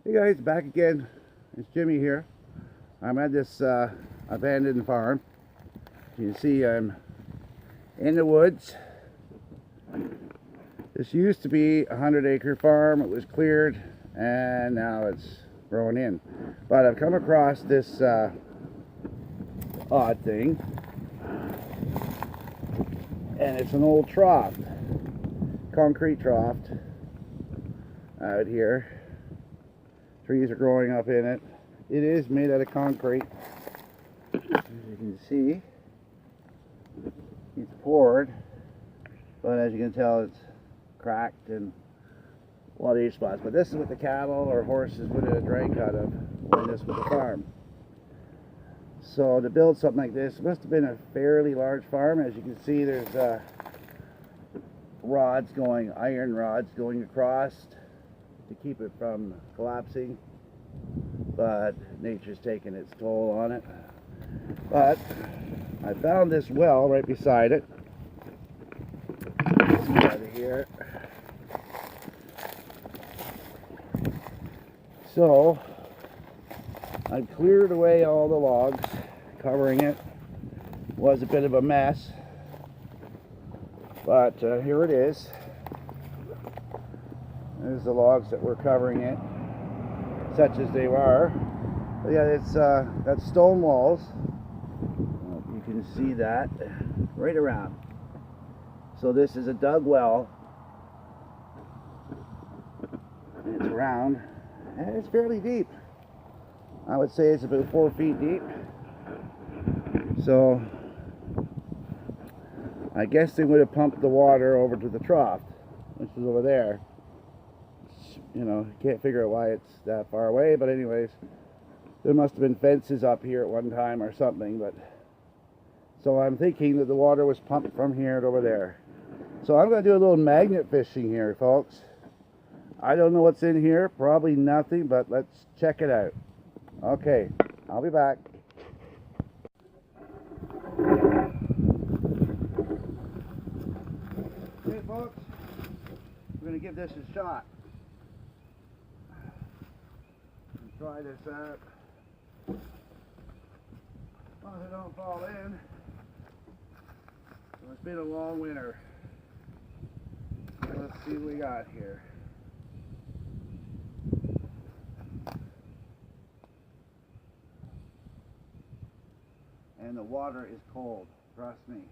Hey guys, back again. It's Jimmy here. I'm at this abandoned farm. You can see I'm in the woods. This used to be a 100-acre farm. It was cleared and now it's growing in. But I've come across this odd thing, and it's an old trough, concrete trough out here. Trees are growing up in it. It is made out of concrete. As you can see, it's poured, but as you can tell, it's cracked and a lot of these spots. But this is what the cattle or horses would have drank out of when this was a farm. So to build something like this, it must have been a fairly large farm. As you can see, there's iron rods going across to keep it from collapsing, but nature's taken its toll on it. But I found this well right beside it. Let's get out of here. So I cleared away all the logs covering it. Was a bit of a mess, but here it is. There's the logs that were covering it, such as they were. But yeah, it's got stone walls. You can see that right around. So this is a dug well, and it's round, and it's fairly deep. I would say it's about 4 feet deep. So I guess they would have pumped the water over to the trough, which is over there. You know, can't figure out why it's that far away, but anyways, there must have been fences up here at one time or something. But so I'm thinking that the water was pumped from here to over there. So I'm going to do a little magnet fishing here, folks. I don't know what's in here, probably nothing, but let's check it out. Okay, I'll be back. Okay, folks, we're going to give this a shot. Try this out. Well, they don't fall in. So it's been a long winter. Let's see what we got here. And the water is cold. Trust me.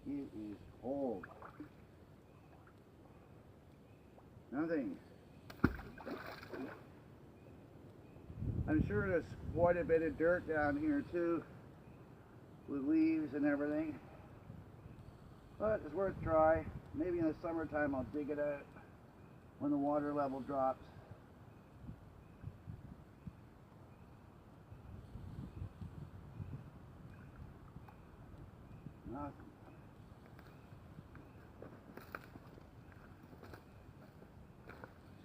It is cold. Nothing. I'm sure there's quite a bit of dirt down here too, with leaves and everything. But it's worth a try. Maybe in the summertime I'll dig it out when the water level drops. Nothing.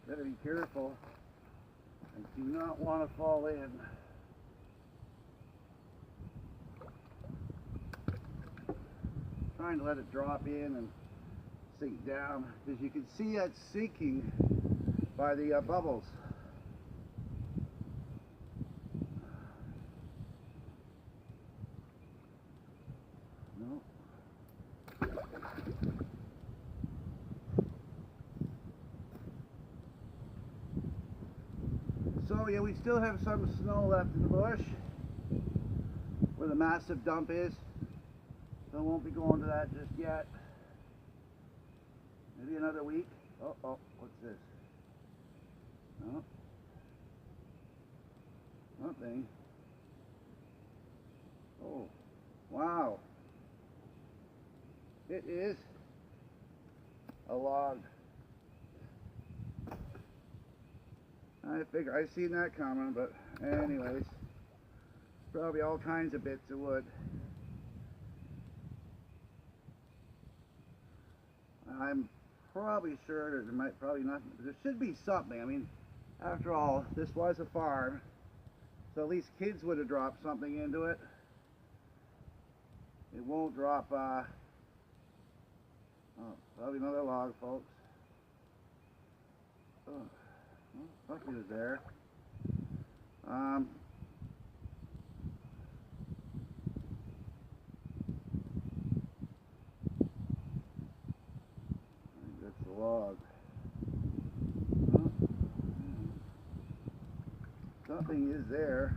Better be careful. I do not want to fall in. Trying to let it drop in and sink down, because you can see it's sinking by the bubbles. No. So yeah, we still have some snow left in the bush where the massive dump is. So I won't be going to that just yet. Maybe another week. Oh, what's this? Oh, nothing. Oh, wow. It is a log. I figure I seen that coming, but anyways, probably all kinds of bits of wood. I'm probably sure there might probably not. There should be something. I mean, after all, this was a farm, so at least kids would have dropped something into it. It won't drop. Oh, probably another log, folks. Oh. Well, something is there. I think that's the log. Huh? Something is there.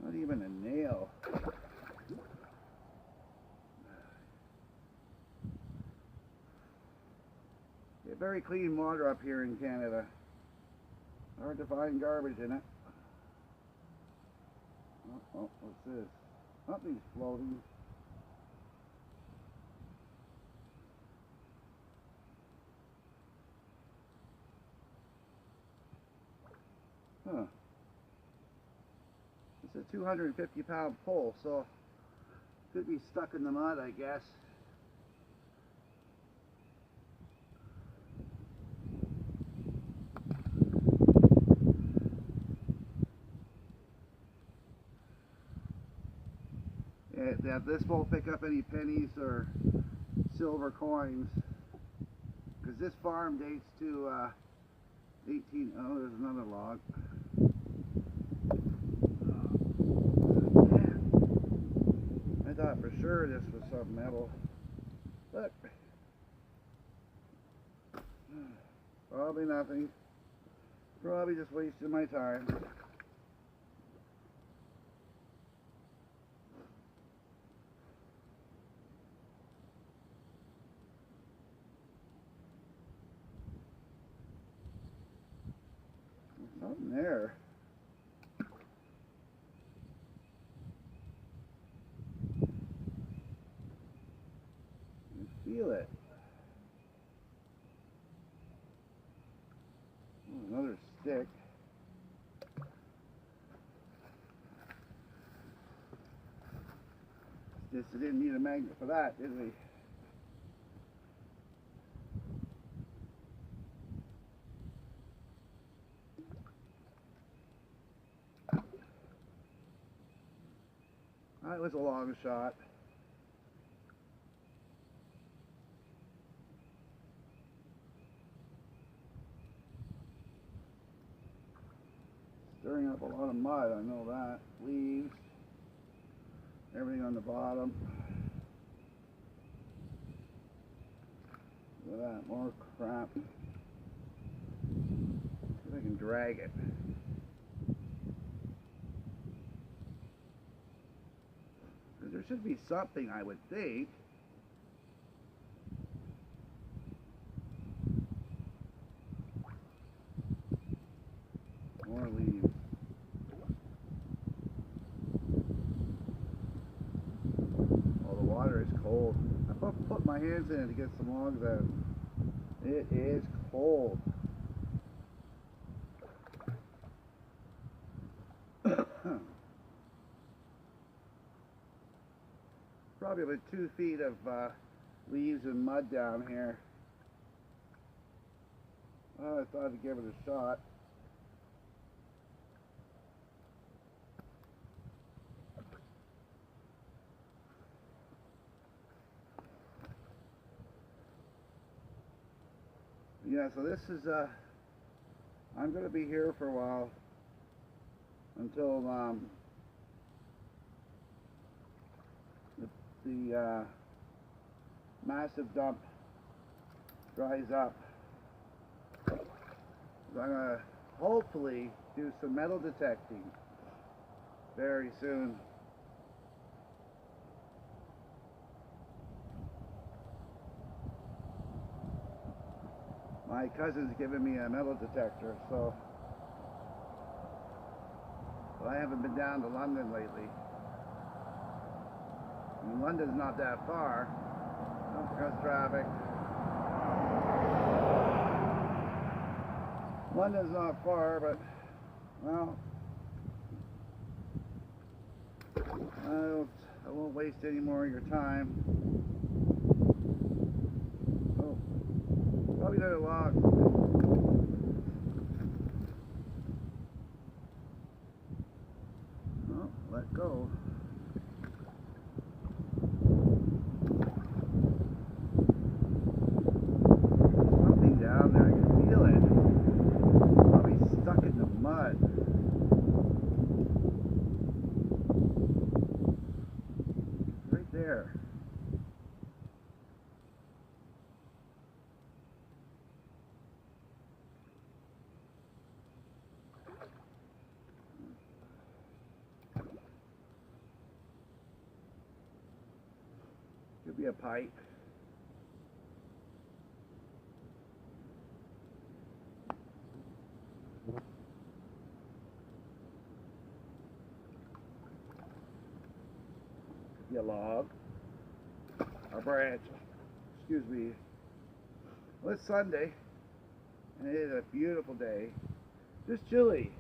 Not even a nail. Yeah, very clean water up here in Canada. Hard to find garbage in it. Oh, what's this? Something's floating. Huh. It's a 250-pound pole, so could be stuck in the mud, I guess. Yeah, this won't pick up any pennies or silver coins, because this farm dates to 18. Oh, there's another log. Yeah. I thought for sure this was some metal. Look. Probably nothing. Probably just wasting my time. There's something there. You feel it. Oh, another stick. Just didn't need a magnet for that, did we? That was a long shot. Stirring up a lot of mud, I know that. Leaves. Everything on the bottom. Look at that, more crap. See if I can drag it. Because there should be something, I would think. More leaves. Oh, the water is cold. I put my hands in it to get some logs out. It is cold. Probably about 2 feet of leaves and mud down here. Well, I thought I'd give it a shot. Yeah, so this is, I'm going to be here for a while until the massive dump dries up. So I'm going to hopefully do some metal detecting very soon. My cousin's giving me a metal detector, so but I haven't been down to London lately. I mean, London's not that far. Not because of traffic. London's not far, but well, I won't waste any more of your time. Oh, probably another log. Oh. let go. Something down there, I can feel it. Probably stuck in the mud. Right there. Could be a pipe. Could be a log. A branch. Excuse me. Well, it's Sunday, and it is a beautiful day. Just chilly.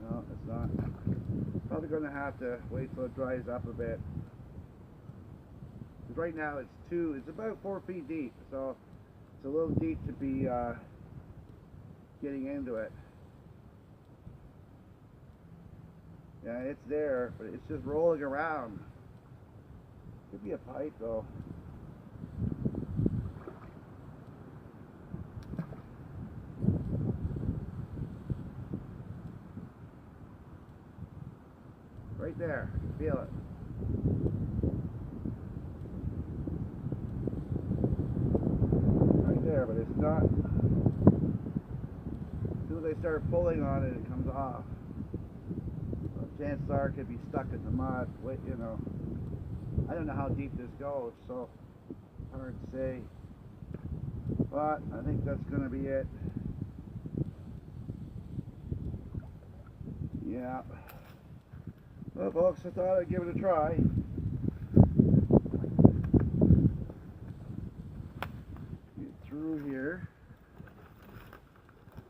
No, it's not. Probably going to have to wait till it dries up a bit. Because right now it's about 4 feet deep, so it's a little deep to be getting into it. Yeah, it's there, but it's just rolling around. Could be a pipe though. Right there, I can feel it. Right there, but it's not. As soon as I start pulling on it, it comes off. So chances are it could be stuck in the mud. Wait, you know. I don't know how deep this goes, so hard to say. But I think that's going to be it. Yeah. Well, folks, I thought I'd give it a try. Get through here.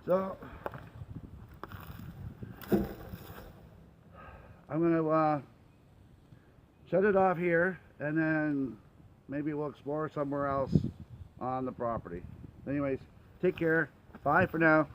So, I'm going to shut it off here, and then maybe we'll explore somewhere else on the property. Anyways, take care. Bye for now.